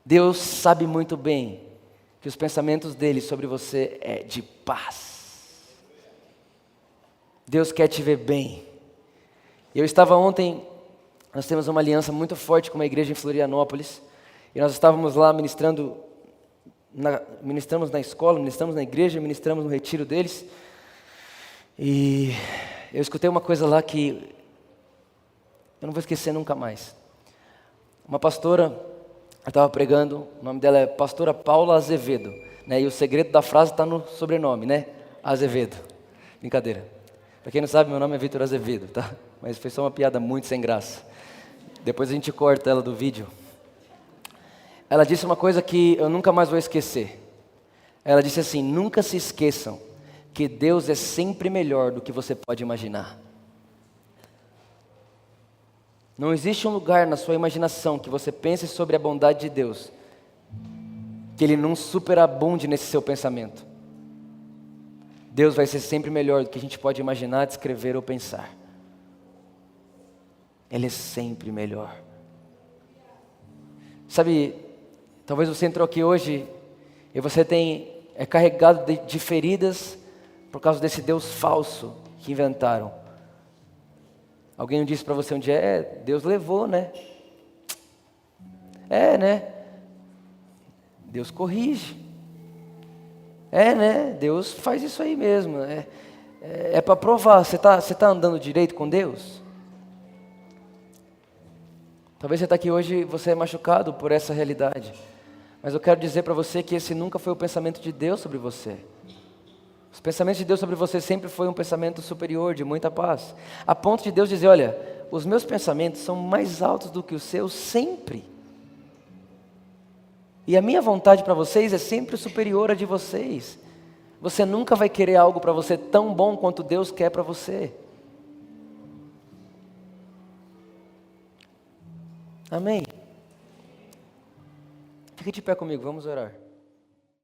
Deus sabe muito bem que os pensamentos dele sobre você é de paz. Deus quer te ver bem. Eu estava ontem, nós temos uma aliança muito forte com uma igreja em Florianópolis, e nós estávamos lá ministramos na escola, ministramos na igreja, ministramos no retiro deles, e eu escutei uma coisa lá que eu não vou esquecer nunca mais. Uma pastora, ela estava pregando, o nome dela é Pastora Paula Azevedo, né? E o segredo da frase está no sobrenome, né? Azevedo. Brincadeira. Para quem não sabe, meu nome é Vitor Azevedo, tá? Mas foi só uma piada muito sem graça. Depois a gente corta ela do vídeo. Ela disse uma coisa que eu nunca mais vou esquecer. Ela disse assim: nunca se esqueçam que Deus é sempre melhor do que você pode imaginar. Não existe um lugar na sua imaginação que você pense sobre a bondade de Deus que Ele não superabunde nesse seu pensamento. Deus vai ser sempre melhor do que a gente pode imaginar, descrever ou pensar. Ele é sempre melhor. Sabe, talvez você entrou aqui hoje e você é carregado de feridas por causa desse Deus falso que inventaram. Alguém disse para você um dia: Deus levou, né? Né? Deus corrige. Né? Deus faz isso aí mesmo. É para provar. Você tá andando direito com Deus? Talvez você está aqui hoje e você é machucado por essa realidade. Mas eu quero dizer para você que esse nunca foi o pensamento de Deus sobre você. Os pensamentos de Deus sobre você sempre foi um pensamento superior, de muita paz. A ponto de Deus dizer: olha, os meus pensamentos são mais altos do que os seus sempre. E a minha vontade para vocês é sempre superior à de vocês. Você nunca vai querer algo para você tão bom quanto Deus quer para você. Amém? Fique de pé comigo, vamos orar.